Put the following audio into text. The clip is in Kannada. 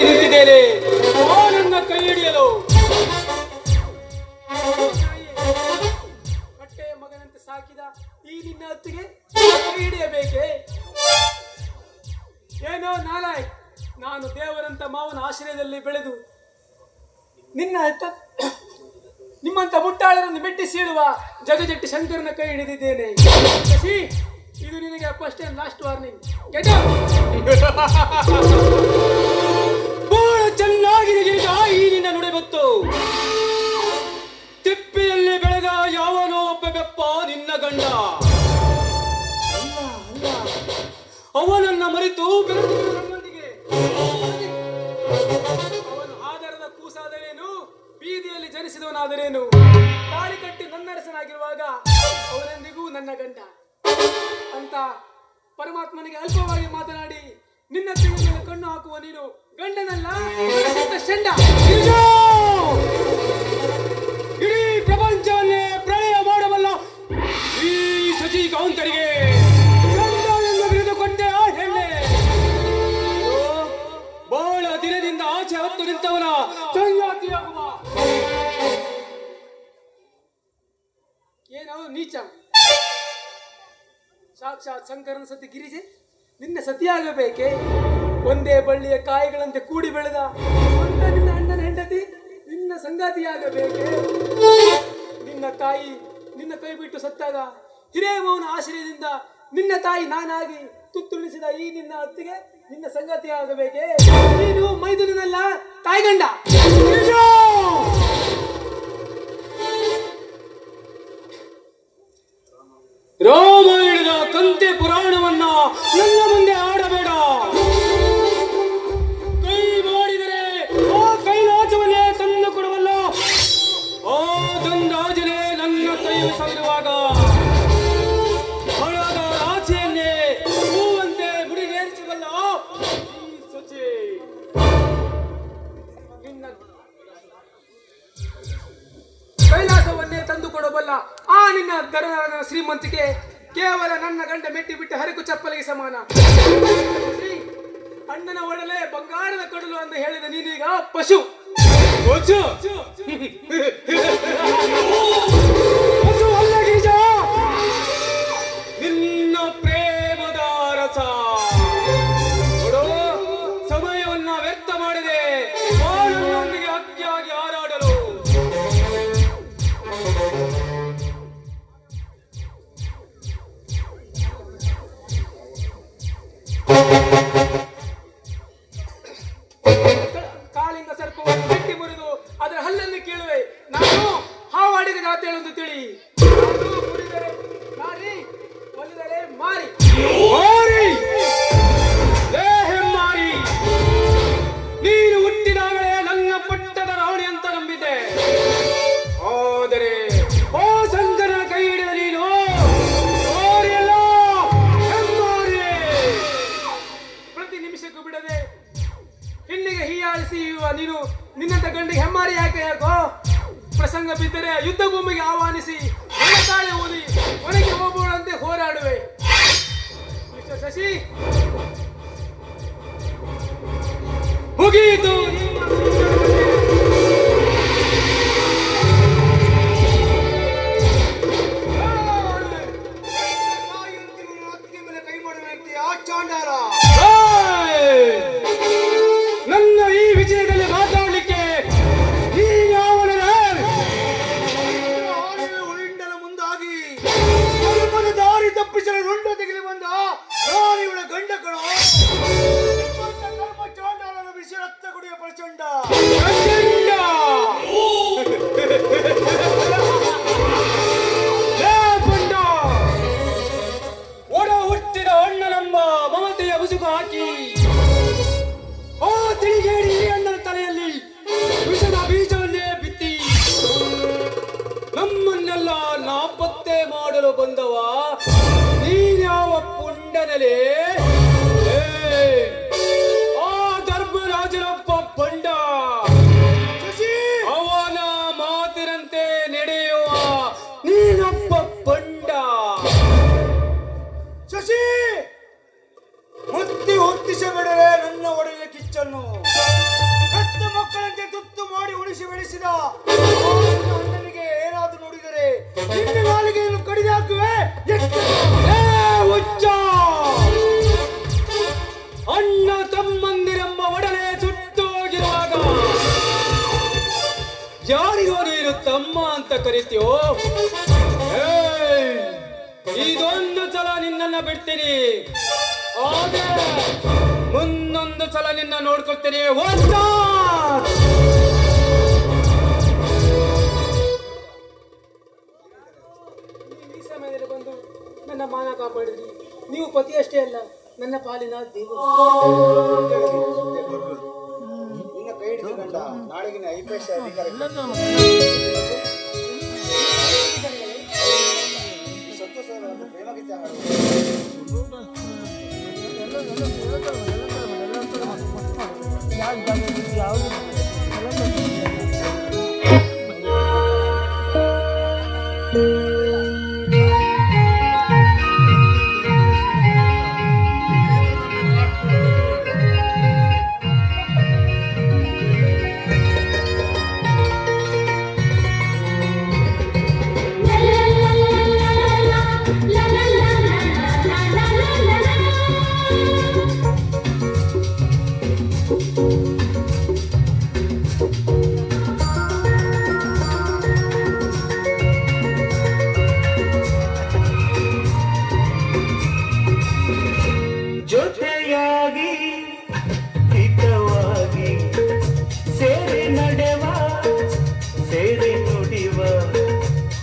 ನಿಂತಿದ್ದೇನೆ. ನನ್ನ ಕೈ ಹಿಡಿಯಲು ಹೊಟ್ಟೆಯ ಮಗನಂತೆ ಸಾಕಿದ ಈ ನಿನ್ನ ಹೊತ್ತಿಗೆ ಕೈ ಹಿಡಿಯಬೇಕೆ? ಏನೋ ನಾಲಾಯಕ್, ನಾನು ದೇವರಂತ ಮಾವನ ಆಶ್ರಯದಲ್ಲಿ ಬೆಳೆದು ನಿಮ್ಮಂತ ಮುಟ್ಟಾಳರನ್ನು ಮೆಟ್ಟಿ ಸೀಳುವ ಜಗಜಟ್ಟಿ ಶಂಕರನ ಕೈ ಹಿಡಿದಿದ್ದೇನೆ. ಶಶಿ, ಇದು ನಿನಗೆ ಫಸ್ಟ್ ಅಂಡ್ ಲಾಸ್ಟ್ ವಾರ್ನಿಂಗ್. ಬಹಳ ಚೆನ್ನಾಗಿದೆ ಗಿರಿಜಾ ಈ ನಿನ್ನ ನುಡಿಬತ್ತು. ತಿಪ್ಪಿಯಲ್ಲಿ ಬೆಳೆದ ಯಾವನೋ ಒಬ್ಬ ಬೆಪ್ಪ ನಿನ್ನ ಗಂಡ ಅಲ್ಲ ಅಲ್ಲ, ಅವನನ್ನ ಮರೆತು ನಮ್ಮೊಂದಿಗೆ ಅವನು ಆಧಾರದ ಕೂಸಾದರೇನು, ಬೀದಿಯಲ್ಲಿ ಜನಿಸಿದವನಾದರೇನು, ತಾಳಿ ಕಟ್ಟಿ ನನ್ನರಸನಾಗಿರುವಾಗ ಅವನೆಂದಿಗೂ ನನ್ನ ಗಂಡ ಅಂತ ಪರಮಾತ್ಮನಿಗೆ ಅಲ್ಪವಾಗಿ ಮಾತನಾಡಿ ನಿನ್ನ ತಿಳಿ ಮೇಲೆ ಕಣ್ಣು ಹಾಕುವ ನೀನು ಗಂಡನಲ್ಲ ಶಂಡ. ಇಡೀ ಪ್ರಪಂಚವನ್ನೇ ಪ್ರಳಯ ಮಾಡಬಲ್ಲ ಈ ಶಚಿ ಕೌಂತರಿಗೆ ಗಂಡನೆಂದು ಬಿರಿದುಕೊಂಡೆ ಆ ಹೆಣ್ಣೆ. ಬಹಳ ದಿನದಿಂದ ಆಚೆ ಹೊತ್ತು ನಿಂತವನ ಸಂಗಾತಿಯಾಗುವ ಏನೋ ನೀಚ. ಸಾಕ್ಷಾತ್ ಶಂಕರನ ಸತಿ ಗಿರಿಜೆ ನಿನ್ನ ಸತಿಯಾಗಬೇಕೆ? ಒಂದೇ ಬಳ್ಳಿಯ ಕಾಯಿಗಳಂತೆ ಕೂಡಿ ಬೆಳೆದ ನಿನ್ನ ಅಣ್ಣನ ಹೆಂಡತಿ ನಿನ್ನ ಸಂಗಾತಿಯಾಗಬೇಕೆ? ನಿನ್ನ ತಾಯಿ ನಿನ್ನ ಕೈ ಬಿಟ್ಟು ಸತ್ತಾಗ ಹಿರೇಮೌನ ಆಶ್ರಯದಿಂದ ನಿನ್ನ ತಾಯಿ ನಾನಾಗಿ ತುತ್ತುಳಿಸಿದ ಈ ನಿನ್ನ ಅತ್ತಿಗೆ ನಿನ್ನ ಸಂಗಾತಿಯಾಗಬೇಕೆ? ನೀನು ಮೈದುನಲ್ಲ ತಾಯಿಗಂಡ. ರಾಮಾಯಣದ ಕಂತೆ ಪುರಾಣವನ್ನ ನನ್ನ ಮುಂದೆ ಆಡಬೇಡ. ಕೈ ಮಾಡಿದರೆ ಆ ಕೈಲಾಸವನ್ನೇ ತಂದು ಕೊಡುವಲ್ಲ. ಆ ದಂಡಾಜನೆ ನನ್ನ ಕೈ ಸಾಗಿರುವಾಗ ಹೊಳದ ಆಚೆಯನ್ನೇ ಹೂವಂತೆ ಮುಡಿಗೇರಿಸಬಲ್ಲ ಸಚಿ ನಿನ್ನ ಕೈಲಾಸವನ್ನೇ ತಂದು ಕೊಡಬಲ್ಲ ಆ ನಿನ್ನ ದರದ ಶ್ರೀಮಂತಿಕೆ ಕೇವಲ ನನ್ನ ಗಂಡ ಮೆಟ್ಟಿ ಬಿಟ್ಟು ಹರಿಕು ಚಪ್ಪಲಿಗೆ ಸಮಾನ. ಅಣ್ಣನ ಒಡಲೆ ಬಂಗಾರದ ಕಡಲು ಅಂತ ಹೇಳಿದ ನೀನೀಗ ಪಶು. ಪಶು ಅಲ್ಲ ಗಿರಿಜ, ನಿನ್ನ ಪ್ರೇಮದ ರಸ ನೋಡು. ಸಮಯವನ್ನ ವ್ಯರ್ಥ ಮಾಡಿದೆ ನನ್ನೊಂದಿಗೆ ಹಕ್ಕಿಯಾಗಿ ಹಾರಾಡಲು. ಕಾಲಿಂದ ಸರ್ಪವನ್ನು ಗಟ್ಟಿ ಮುರಿದು ಅದರ ಹಲ್ಲನ್ನು ಕೇಳುವೆ. ನಾನು ಹಾವಾಡಿಗೆ ಜಾತೇಳೊಂದು ತಿಳಿ. ಮುರಿದರೆ ನಾರಿ, ಒಲಿದರೆ ಮಾರಿ. ಮಾರಿ, ನೀನು ಹುಟ್ಟಿದಾಗಲೇ ನನ್ನ ಪಟ್ಟದ ರಾಣಿ ಅಂತ ನಂಬಿದ್ದೆ. ಆದರೆ ಓ ಶಂಕರನ ಕೈ ಹಿಡಿದ ನೀನು ಪ್ರತಿ ನಿಮಿಷಕ್ಕೂ ಬಿಡದೆ ಹೆಣ್ಣಿಗೆ ಹೀಯಾಳಿಸಿ ನೀನು ನಿನ್ನಂತ ಗಂಡಿಗೆ ಹೆಮ್ಮಾರಿ ಯಾಕೋ? ಪ್ರಸಂಗ ಬಿದ್ದರೆ ಯುದ್ಧ ಭೂಮಿಗೆ ಆಹ್ವಾನಿಸಿ ತಾಳೆ ಓದಿ ಮನೆಗೆ ಹೋಗುವಂತೆ ಹೋರಾಡುವೆ. ಮಿಸ್ಟರ್ ಶಶಿ, ಮುಗಿಯಿತು. ನನ್ನ ಈ ವಿಜಯದಲ್ಲಿ ಮಾತಾಡಲಿಕ್ಕೆ ಉಳಿಂಡಲ ಮುಂದಾಗಿ ದಾರಿ ತಪ್ಪಿಸಲು ರುಂಡು ತೆಗೆದು ಬಂದ ನಾನು ಇವಳ ಗಂಡ ಕಣೋ. ಚಾಂಡಾಲನ ಬಿಸಿ ರಕ್ತ ಕುಡಿಯ ಪ್ರಚಂಡ ಒಡ ಹುಟ್ಟಿದ ಅಣ್ಣನಮ್ಮ ಮಮತೆಯ ಮುಸುಕು ಹಾಕಿ ಆ ತಿಳಿಗೇಡಿ ಈ ಅಣ್ಣನ ತಲೆಯಲ್ಲಿ ವಿಷದ ಬೀಜವನ್ನೇ ಬಿತ್ತಿ ನಮ್ಮನ್ನೆಲ್ಲ ನಾಪತ್ತೆ ಮಾಡಲು ಬಂದವ ನೀನ್ಯಾವ ಪುಂಡನಲೆ? ಆ ಧರ್ಮರಾಜನೊಬ್ಬ ಬಂಡ, ಅವನ ಮಾತಿನಂತೆ ನಡೆಯುವ ನೀನೊಬ್ಬ ಬಂಡ. ಶಶಿ, ಮುತ್ತಿ ಹೊತ್ತಿಸಬೇಡವೇ ನನ್ನ ಒಡೆಯ ಕಿಚ್ಚನ್ನು. ಯಾರಿಗೋ ನೀನು ತಮ್ಮ ಅಂತ ಕರಿತೀಯೋ? ಇದೊಂದು ಸಲ ನಿನ್ನನ್ನ ಬಿಡ್ತೀನಿ, ಆದ್ರೆ ಮುಂದೊಂದು ಸಲ ನಿನ್ನ ನೋಡ್ಕೊಳ್ತೀನಿ. ಈ ಸಮಯದಲ್ಲಿ ಬಂದು ನನ್ನ ಮಾನ ಕಾಪಾಡಿದ್ರಿ. ನೀವು ಪತಿ ಅಷ್ಟೇ ಅಲ್ಲ, ನನ್ನ ಪಾಲಿನ ದೇವರು. ನಿನ್ನ ಕೈ ಹಿಡಿದು ಗಂಡ ನಾಳೆಗಿನ ಐಪಿಎಸ್ ಅಧಿಕಾರಿ ಸಂತೋಷ ಪ್ರೇಮಗೀತೆ ಹಾಡುವುದು.